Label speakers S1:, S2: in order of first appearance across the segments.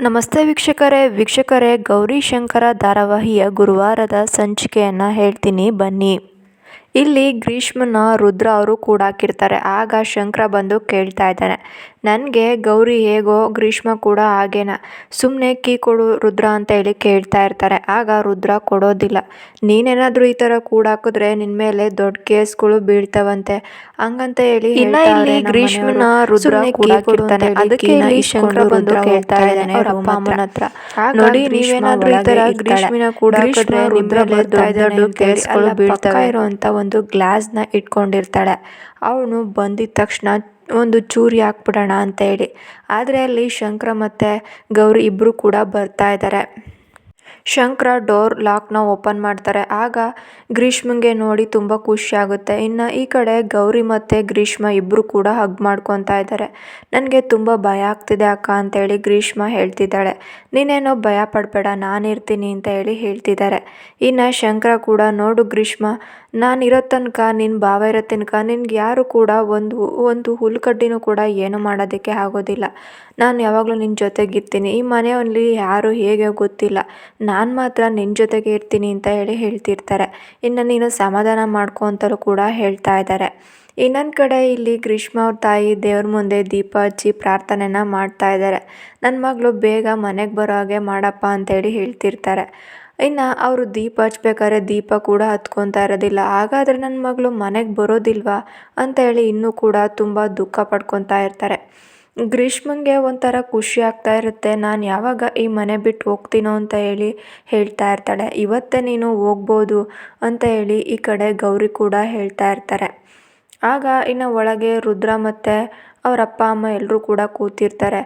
S1: ನಮಸ್ತೆ ವೀಕ್ಷಕರೇ ಗೌರಿಶಂಕರ ಧಾರಾವಾಹಿಯ ಗುರುವಾರದ ಸಂಚಿಕೆಯನ್ನು ಹೇಳ್ತೀನಿ ಬನ್ನಿ. ಇಲ್ಲಿ ಗ್ರೀಷ್ಮನ ರುದ್ರ ಅವರು ಕೂಡಾಕಿರ್ತಾರೆ. ಆಗ ಶಂಕರ ಬಂದು ಕೇಳ್ತಾ ಇದ್ದಾನೆ, ನನಗೆ ಗೌರಿ ಹೇಗೋ ಗ್ರೀಷ್ಮ ಕೂಡ ಹಾಗೇನ, ಸುಮ್ಮನೆ ಕೀ ಕೊಡು ರುದ್ರ ಅಂತ ಹೇಳಿ ಕೇಳ್ತಾ ಇರ್ತಾರೆ. ಆಗ ರುದ್ರ ಕೊಡೋದಿಲ್ಲ. ನೀನೇನಾದರೂ ಈ ಥರ ಕೂಡಾಕಿದ್ರೆ ನಿನ್ನ ಮೇಲೆ ದೊಡ್ಡ ಕೇಸ್ಗಳು ಬೀಳ್ತಾವಂತೆ ಹಂಗಂತ ಹೇಳಿ ಇಲ್ಲಿ ಗ್ರೀಷ್ಮನ ರುದ್ರ ಕೂಡಾಕಿರ್ತಾನೆ. ಅದಕ್ಕೆ ಇಲ್ಲಿ ಶಂಕರ ಬಂದು ಕೇಳ್ತಾ ಇದ್ದಾನೆ ಅವ್ರ ಅಪ್ಪ ಅಮ್ಮನ ಹತ್ರ, ನೋಡಿ ನೀವೇನಾದ್ರೂ ಈ ಥರ ಗ್ರೀಷ್ಮಿನ ಕೂಡಾಕಿದ್ರೆ ನಿಮ್ಮ ಮೇಲೆ ದೊಡ್ಡ ಕೇಸ್ಗಳು ಬೀಳ್ತವೆ ಇರೋಂಥ ಒಂದು ಗ್ಲಾಸ್ನ ಇಟ್ಕೊಂಡಿರ್ತಾಳೆ. ಅವನು ಬಂದಿದ ತಕ್ಷಣ ಒಂದು ಚೂರಿ ಹಾಕ್ಬಿಡೋಣ ಅಂತ ಹೇಳಿ, ಆದರೆ ಅಲ್ಲಿ ಶಂಕರ ಮತ್ತು ಗೌರಿ ಇಬ್ಬರು ಕೂಡ ಬರ್ತಾ ಇದ್ದಾರೆ. ಶಂಕರ ಡೋರ್ ಲಾಕ್ನ ಓಪನ್ ಮಾಡ್ತಾರೆ. ಆಗ ಗ್ರೀಷ್ಮಂಗೆ ನೋಡಿ ತುಂಬ ಖುಷಿ ಆಗುತ್ತೆ. ಇನ್ನು ಈ ಕಡೆ ಗೌರಿ ಮತ್ತು ಗ್ರೀಷ್ಮ ಇಬ್ಬರು ಕೂಡ ಹಗ್ ಮಾಡ್ಕೊತಾ ಇದ್ದಾರೆ. ನನಗೆ ತುಂಬ ಭಯ ಆಗ್ತಿದೆ ಅಕ್ಕ ಅಂತೇಳಿ ಗ್ರೀಷ್ಮ ಹೇಳ್ತಿದ್ದಾಳೆ. ನೀನೇನೋ ಭಯ ಪಡಬೇಡ, ನಾನಿರ್ತೀನಿ ಅಂತ ಹೇಳಿ ಹೇಳ್ತಿದ್ದಾರೆ. ಇನ್ನು ಶಂಕರ ಕೂಡ, ನೋಡು ಗ್ರೀಷ್ಮ, ನಾನಿರೋ ತನಕ ನಿನ್ನ ಭಾವ ಇರೋ ತನಕ ನಿನ್ಗೆ ಯಾರು ಕೂಡ ಒಂದು ಹುಲ್ಕಡ್ಡಿನೂ ಕೂಡ ಏನು ಮಾಡೋದಕ್ಕೆ ಆಗೋದಿಲ್ಲ. ನಾನು ಯಾವಾಗಲೂ ನಿನ್ನ ಜೊತೆಗಿರ್ತೀನಿ. ಈ ಮನೆಯಲ್ಲಿ ಯಾರು ಹೇಗೆ ಗೊತ್ತಿಲ್ಲ, ನಾನು ಮಾತ್ರ ನಿನ್ನ ಜೊತೆಗೆ ಇರ್ತೀನಿ ಅಂತ ಹೇಳಿ ಹೇಳ್ತಿರ್ತಾರೆ. ಇನ್ನು ನೀನು ಸಮಾಧಾನ ಮಾಡ್ಕೊ ಅಂತಲೂ ಕೂಡ ಹೇಳ್ತಾ ಇದ್ದಾರೆ. ಇನ್ನೊಂದು ಕಡೆ ಇಲ್ಲಿ ಗ್ರೀಷ್ಮ ಅವ್ರ ತಾಯಿ ದೇವ್ರ ಮುಂದೆ ದೀಪ ಹಚ್ಚಿ ಪ್ರಾರ್ಥನೆನ ಮಾಡ್ತಾ ಇದ್ದಾರೆ. ನನ್ನ ಮಗಳು ಬೇಗ ಮನೆಗೆ ಬರೋ ಹಾಗೆ ಮಾಡಪ್ಪ ಅಂತೇಳಿ ಹೇಳ್ತಿರ್ತಾರೆ. ಇನ್ನು ಅವರು ದೀಪ ಹಚ್ಬೇಕಾದ್ರೆ ದೀಪ ಕೂಡ ಹತ್ಕೊತಾ ಇರೋದಿಲ್ಲ. ಹಾಗಾದರೆ ನನ್ನ ಮಗಳು ಮನೆಗೆ ಬರೋದಿಲ್ವಾ ಅಂತ ಹೇಳಿ ಇನ್ನೂ ಕೂಡ ತುಂಬ ದುಃಖ ಪಡ್ಕೊತಾ ಇರ್ತಾರೆ. ಗ್ರೀಷ್ಮಂಗೆ ಒಂಥರ ಖುಷಿ ಆಗ್ತಾ ಇರುತ್ತೆ, ನಾನು ಯಾವಾಗ ಈ ಮನೆ ಬಿಟ್ಟು ಹೋಗ್ತೀನೋ ಅಂತ ಹೇಳಿ ಹೇಳ್ತಾ ಇರ್ತಾಳೆ. ಇವತ್ತೇ ನೀನು ಹೋಗ್ಬೋದು ಅಂತ ಹೇಳಿ ಈ ಕಡೆ ಗೌರಿ ಕೂಡ ಹೇಳ್ತಾ ಇರ್ತಾರೆ. ಆಗ ಇನ್ನು ಒಳಗೆ ರುದ್ರ ಮತ್ತು ಅವ್ರ ಅಪ್ಪ ಅಮ್ಮ ಎಲ್ಲರೂ ಕೂಡ ಕೂತಿರ್ತಾರೆ.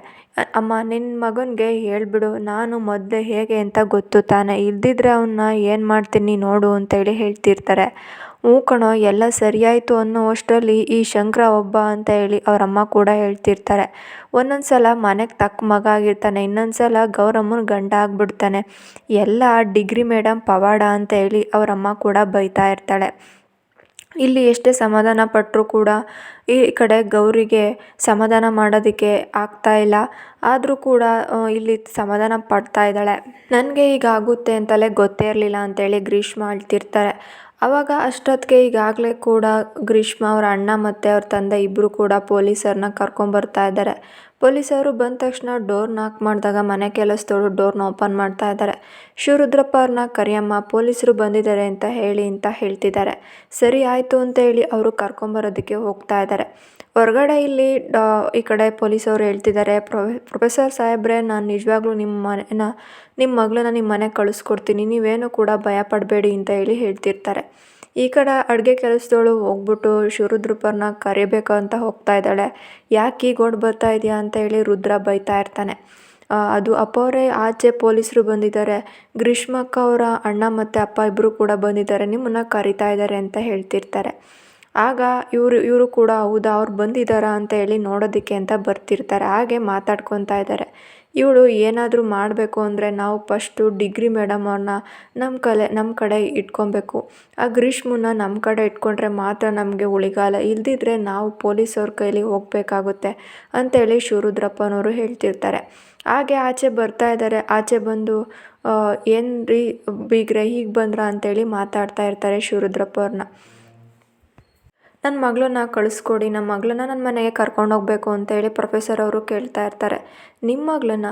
S1: ಅಮ್ಮ, ನಿನ್ನ ಮಗನಿಗೆ ಹೇಳ್ಬಿಡು, ನಾನು ಮೊದಲೇ ಹೇಗೆ ಅಂತ ಗೊತ್ತು ತಾನೆ, ಇಲ್ದಿದ್ರೆ ಅವನ್ನ ಏನು ಮಾಡ್ತೀನಿ ನೋಡು ಅಂತೇಳಿ ಹೇಳ್ತಿರ್ತಾರೆ. ಹ್ಞೂ ಕಣೋ, ಎಲ್ಲ ಸರಿಯಾಯಿತು ಅನ್ನೋ ಅಷ್ಟರಲ್ಲಿ ಈ ಶಂಕರ ಒಬ್ಬ ಅಂತ ಹೇಳಿ ಅವರಮ್ಮ ಕೂಡ ಹೇಳ್ತಿರ್ತಾರೆ. ಒಂದೊಂದು ಸಲ ಮನೆಗೆ ತಕ್ಕ ಮಗ ಆಗಿರ್ತಾನೆ, ಇನ್ನೊಂದು ಸಲ ಗೌರಮ್ಮನ ಗಂಡ ಆಗಿಬಿಡ್ತಾನೆ. ಎಲ್ಲ ಡಿಗ್ರಿ ಮೇಡಮ್ ಪವಾಡ ಅಂತ ಹೇಳಿ ಅವರಮ್ಮ ಕೂಡ ಬೈತಾ ಇರ್ತಾಳೆ. ಇಲ್ಲಿ ಎಷ್ಟೇ ಸಮಾಧಾನ ಪಟ್ಟರೂ ಕೂಡ ಈ ಕಡೆ ಗೌರಿಗೆ ಸಮಾಧಾನ ಮಾಡೋದಕ್ಕೆ ಆಗ್ತಾ ಇಲ್ಲ. ಆದರೂ ಕೂಡ ಇಲ್ಲಿ ಸಮಾಧಾನ ಪಡ್ತಾ ಇದ್ದಾಳೆ. ನನಗೆ ಈಗ ಆಗುತ್ತೆ ಅಂತಲೇ ಗೊತ್ತೇ ಇರಲಿಲ್ಲ ಅಂತೇಳಿ ಗ್ರೀಷ್ಮ ಅಳ್ತಿರ್ತಾರೆ. ಆವಾಗ ಅಷ್ಟೊತ್ತಿಗೆ ಈಗಾಗಲೇ ಕೂಡ ಗ್ರೀಷ್ಮ ಅವರ ಅಣ್ಣ ಮತ್ತು ಅವ್ರ ತಂದೆ ಇಬ್ಬರು ಕೂಡ ಪೊಲೀಸರನ್ನ ಕರ್ಕೊಂಬರ್ತಾ ಇದ್ದಾರೆ. ಪೊಲೀಸರು ಬಂದ ತಕ್ಷಣ ಡೋರ್ ನಾಕ್ ಮಾಡಿದಾಗ ಮನೆ ಕೆಲಸದವರು ಡೋರ್ನ ಓಪನ್ ಮಾಡ್ತಾ ಇದ್ದಾರೆ. ಶಿವರುದ್ರಪ್ಪ ಅವ್ರನ್ನ ಕರಿಯಮ್ಮ, ಪೊಲೀಸರು ಬಂದಿದ್ದಾರೆ ಅಂತ ಹೇಳ್ತಿದ್ದಾರೆ. ಸರಿ ಆಯಿತು ಅಂತ ಹೇಳಿ ಅವರು ಕರ್ಕೊಂಬರೋದಕ್ಕೆ ಹೋಗ್ತಾ ಇದ್ದಾರೆ. ಹೊರಗಡೆ ಇಲ್ಲಿ ಈ ಕಡೆ ಪೊಲೀಸವರು ಹೇಳ್ತಿದ್ದಾರೆ, ಪ್ರೊಫೆಸರ್ ಸಾಹೇಬ್ರೆ, ನಾನು ನಿಜವಾಗ್ಲೂ ನಿಮ್ಮ ಮಗಳನ್ನ ನಿಮ್ಮ ಮನೆಗೆ ಕಳಿಸ್ಕೊಡ್ತೀನಿ, ನೀವೇನು ಕೂಡ ಭಯ ಪಡಬೇಡಿ ಅಂತ ಹೇಳಿ ಹೇಳ್ತಿರ್ತಾರೆ. ಈ ಕಡೆ ಅಡುಗೆ ಕೆಲಸದವಳು ಹೋಗ್ಬಿಟ್ಟು ಶಿವರುದ್ರಪ್ಪರನ್ನ ಕರಿಬೇಕು ಅಂತ ಹೋಗ್ತಾ ಇದ್ದಾಳೆ. ಯಾಕೆ ಈಗ ಓಡ್ ಬರ್ತಾ ಇದೆಯಾ ಅಂತ ಹೇಳಿ ರುದ್ರ ಬೈತಾ ಇರ್ತಾನೆ. ಅದು ಅಪ್ಪ ಅವರೇ, ಆಚೆ ಪೊಲೀಸರು ಬಂದಿದ್ದಾರೆ, ಗ್ರೀಷ್ಮಕ್ಕ ಅವರ ಅಣ್ಣ ಮತ್ತು ಅಪ್ಪ ಇಬ್ಬರು ಕೂಡ ಬಂದಿದ್ದಾರೆ, ನಿಮ್ಮನ್ನು ಕರಿತಾ ಇದ್ದಾರೆ ಅಂತ ಹೇಳ್ತಿರ್ತಾರೆ. ಆಗ ಇವರು ಕೂಡ ಹೌದಾ, ಅವ್ರು ಬಂದಿದ್ದಾರಾ ಅಂತ ಹೇಳಿ ನೋಡೋದಕ್ಕೆ ಅಂತ ಬರ್ತಿರ್ತಾರೆ. ಹಾಗೆ ಮಾತಾಡ್ಕೊತಾ ಇದ್ದಾರೆ. ಇವಳು ಏನಾದರೂ ಮಾಡಬೇಕು ಅಂದರೆ ನಾವು ಫಸ್ಟು ಡಿಗ್ರಿ ಮೇಡಮ್ ಅವ್ರನ್ನ ನಮ್ಮ ಕಡೆ ಇಟ್ಕೊಬೇಕು. ಆ ಗ್ರೀಷ್ಮನ್ನ ನಮ್ಮ ಕಡೆ ಇಟ್ಕೊಂಡ್ರೆ ಮಾತ್ರ ನಮಗೆ ಉಳಿಗಾಲ, ಇಲ್ದಿದ್ರೆ ನಾವು ಪೊಲೀಸವ್ರ ಕೈಲಿ ಹೋಗಬೇಕಾಗುತ್ತೆ ಅಂತೇಳಿ ಶಿವರುದ್ರಪ್ಪನವರು ಹೇಳ್ತಿರ್ತಾರೆ. ಹಾಗೆ ಆಚೆ ಬರ್ತಾ ಇದ್ದಾರೆ. ಆಚೆ ಬಂದು ಏನು ರೀ ಬೀಗ್ರೆ ಹೀಗೆ ಬಂದ್ರ ಅಂತೇಳಿ ಮಾತಾಡ್ತಾ ಇರ್ತಾರೆ ಶಿವರುದ್ರಪ್ಪ ಅವ್ರನ್ನ. ನನ್ನ ಮಗಳನ್ನ ಕಳಿಸ್ಕೊಡಿ, ನಮ್ಮ ಮಗಳನ್ನ ನನ್ನ ಮನೆಗೆ ಕರ್ಕೊಂಡೋಗ್ಬೇಕು ಅಂತೇಳಿ ಪ್ರೊಫೆಸರ್ ಅವರು ಕೇಳ್ತಾ ಇರ್ತಾರೆ. ನಿಮ್ಮ ಮಗಳನ್ನ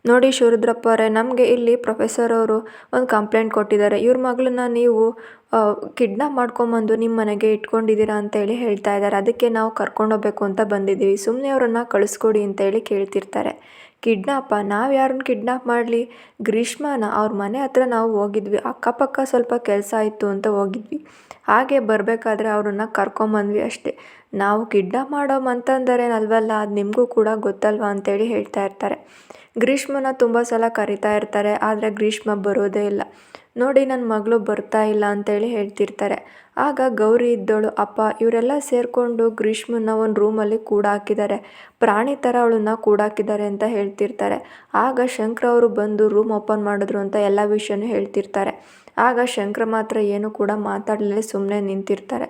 S1: ನೋಡಿ ಶಿವರುದ್ರಪ್ಪ ಅವರೇ, ನಮಗೆ ಇಲ್ಲಿ ಪ್ರೊಫೆಸರ್ ಅವರು ಒಂದು ಕಂಪ್ಲೇಂಟ್ ಕೊಟ್ಟಿದ್ದಾರೆ, ಇವ್ರ ಮಗಳನ್ನ ನೀವು ಕಿಡ್ನಾಪ್ ಮಾಡ್ಕೊಂಬಂದು ನಿಮ್ಮ ಮನೆಗೆ ಇಟ್ಕೊಂಡಿದ್ದೀರಾ ಅಂತೇಳಿ ಹೇಳ್ತಾ ಇದ್ದಾರೆ. ಅದಕ್ಕೆ ನಾವು ಕರ್ಕೊಂಡೋಗ್ಬೇಕು ಅಂತ ಬಂದಿದ್ದೀವಿ, ಸುಮ್ಮನೆ ಅವರನ್ನು ಕಳಿಸ್ಕೊಡಿ ಅಂತೇಳಿ ಕೇಳ್ತಿರ್ತಾರೆ. ಕಿಡ್ನಾಪ? ನಾವು ಯಾರನ್ನ ಕಿಡ್ನಾಪ್ ಮಾಡಲಿ? ಗ್ರೀಷ್ಮನ ಅವ್ರ ಮನೆ ಹತ್ರ ನಾವು ಹೋಗಿದ್ವಿ, ಅಕ್ಕಪಕ್ಕ ಸ್ವಲ್ಪ ಕೆಲಸ ಇತ್ತು ಅಂತ ಹೋಗಿದ್ವಿ, ಹಾಗೆ ಬರಬೇಕಾದ್ರೆ ಅವ್ರನ್ನ ಕರ್ಕೊಂಬಂದ್ವಿ ಅಷ್ಟೇ. ನಾವು ಕಿಡ್ನಾಪ್ ಅಂತಂದರೇನಲ್ವಲ್ಲ, ಅದು ನಿಮಗೂ ಕೂಡ ಗೊತ್ತಲ್ವ ಅಂತೇಳಿ ಹೇಳ್ತಾ ಇರ್ತಾರೆ. ಗ್ರೀಷ್ಮನ ತುಂಬ ಸಲ ಕರಿತಾ ಇರ್ತಾರೆ, ಆದರೆ ಗ್ರೀಷ್ಮ ಬರೋದೇ ಇಲ್ಲ. ನೋಡಿ ನನ್ನ ಮಗಳು ಬರ್ತಾ ಇಲ್ಲ ಅಂತೇಳಿ ಹೇಳ್ತಿರ್ತಾರೆ. ಆಗ ಗೌರಿ ಇದ್ದವಳು, ಅಪ್ಪ ಇವರೆಲ್ಲ ಸೇರಿಕೊಂಡು ಗ್ರೀಷ್ಮನ ಒಂದು ರೂಮಲ್ಲಿ ಕೂಡಾಕಿದ್ದಾರೆ, ಪ್ರಾಣಿ ಥರ ಅವಳನ್ನ ಕೂಡಾಕಿದ್ದಾರೆ ಅಂತ ಹೇಳ್ತಿರ್ತಾರೆ. ಆಗ ಶಂಕರ ಅವರು ಬಂದು ರೂಮ್ ಓಪನ್ ಮಾಡಿದ್ರು ಅಂತ ಎಲ್ಲ ವಿಷಯನೂ ಹೇಳ್ತಿರ್ತಾರೆ. ಆಗ ಶಂಕರ ಮಾತ್ರ ಏನು ಕೂಡ ಮಾತಾಡಲಿಲ್ಲ, ಸುಮ್ಮನೆ ನಿಂತಿರ್ತಾರೆ.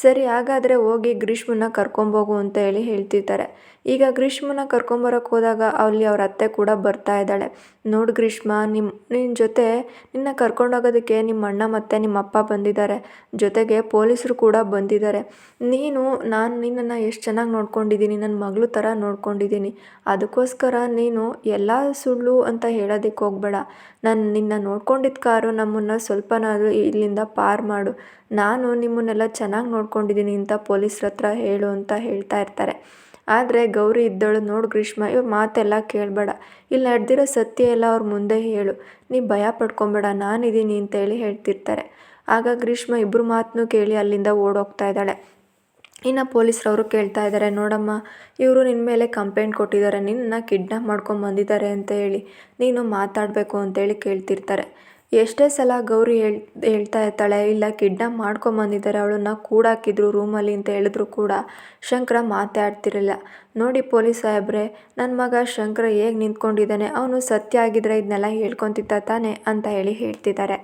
S1: ಸರಿ, ಹಾಗಾದರೆ ಹೋಗಿ ಗ್ರೀಷ್ಮನ್ನ ಕರ್ಕೊಂಬೋಗು ಅಂತ ಹೇಳಿ ಹೇಳ್ತಿರ್ತಾರೆ. ಈಗ ಗ್ರೀಷ್ಮನ ಕರ್ಕೊಂಬರಕ್ಕೆ ಹೋದಾಗ ಅಲ್ಲಿ ಅವ್ರ ಅತ್ತೆ ಕೂಡ ಬರ್ತಾ ಇದ್ದಾಳೆ. ನೋಡು ಗ್ರೀಷ್ಮ, ನಿನ್ನ ಜೊತೆ ನಿನ್ನ ಕರ್ಕೊಂಡೋಗೋದಕ್ಕೆ ನಿಮ್ಮ ಅಣ್ಣ ಮತ್ತು ನಿಮ್ಮ ಅಪ್ಪ ಬಂದಿದ್ದಾರೆ, ಜೊತೆಗೆ ಪೊಲೀಸರು ಕೂಡ ಬಂದಿದ್ದಾರೆ. ನಾನು ನಿನ್ನನ್ನು ಎಷ್ಟು ಚೆನ್ನಾಗಿ ನೋಡ್ಕೊಂಡಿದ್ದೀನಿ, ನನ್ನ ಮಗಳು ಥರ ನೋಡ್ಕೊಂಡಿದ್ದೀನಿ. ಅದಕ್ಕೋಸ್ಕರ ನೀನು ಎಲ್ಲ ಸುಳ್ಳು ಅಂತ ಹೇಳೋದಕ್ಕೆ ಹೋಗಬೇಡ. ನಾನು ನಿನ್ನ ನೋಡ್ಕೊಂಡಿದ್ದ ಕಾರು ನಮ್ಮನ್ನು ಸ್ವಲ್ಪನಾದರೂ ಇಲ್ಲಿಂದ ಪಾರು ಮಾಡು. ನಾನು ನಿಮ್ಮನ್ನೆಲ್ಲ ಚೆನ್ನಾಗಿ ನೋಡ್ಕೊಂಡಿದ್ದೀನಿ ಅಂತ ಪೊಲೀಸ್ರ ಹತ್ರ ಹೇಳು ಅಂತ ಹೇಳ್ತಾ ಇರ್ತಾರೆ. ಆದರೆ ಗೌರಿ ಇದ್ದಳು, ನೋಡು ಗ್ರೀಷ್ಮ, ಇವ್ರ ಮಾತೆಲ್ಲ ಕೇಳಬೇಡ, ಇಲ್ಲಿ ನಡೆದಿರೋ ಸತ್ಯ ಎಲ್ಲ ಅವ್ರ ಮುಂದೆ ಹೇಳು, ನೀ ಭಯ ಪಡ್ಕೊಬೇಡ, ನಾನಿದ್ದೀನಿ ಅಂತೇಳಿ ಹೇಳ್ತಿರ್ತಾರೆ. ಆಗ ಗ್ರೀಷ್ಮ ಇಬ್ಬರು ಮಾತನ್ನು ಕೇಳಿ ಅಲ್ಲಿಂದ ಓಡೋಗ್ತಾ ಇದ್ದಾಳೆ. ಇನ್ನು ಪೊಲೀಸ್ರವರು ಕೇಳ್ತಾ ಇದ್ದಾರೆ, ನೋಡಮ್ಮ, ಇವರು ನಿನ್ನ ಮೇಲೆ ಕಂಪ್ಲೇಂಟ್ ಕೊಟ್ಟಿದ್ದಾರೆ, ನಿನ್ನನ್ನು ಕಿಡ್ನಾಪ್ ಮಾಡ್ಕೊಂಬಂದಿದ್ದಾರೆ ಅಂತ ಹೇಳಿ, ನೀನು ಮಾತಾಡಬೇಕು ಅಂತೇಳಿ ಕೇಳ್ತಿರ್ತಾರೆ. ಎಷ್ಟೇ ಸಲ ಗೌರಿ ಹೇಳ್ತಾ ಇರ್ತಾಳೆ, ಇಲ್ಲ ಕಿಡ್ನಾಪ್ ಮಾಡ್ಕೊಂಬಂದಿದ್ದಾರೆ, ಅವಳನ್ನು ಕೂಡಾಕಿದ್ರು ರೂಮಲ್ಲಿ ಅಂತ ಹೇಳಿದ್ರು ಕೂಡ ಶಂಕರ ಮಾತಾಡ್ತಿರಲಿಲ್ಲ. ನೋಡಿ ಪೊಲೀಸ್ ಸಾಹೇಬ್ರೆ, ನನ್ನ ಮಗ ಶಂಕರ ಹೇಗೆ ನಿಂತ್ಕೊಂಡಿದ್ದಾನೆ, ಅವನು ಸತ್ಯ ಆಗಿದ್ರೆ ಇದನ್ನೆಲ್ಲ ಹೇಳ್ಕೊತಿದ್ದ ತಾನೆ ಅಂತ ಹೇಳಿ ಹೇಳ್ತಿದ್ದಾರೆ.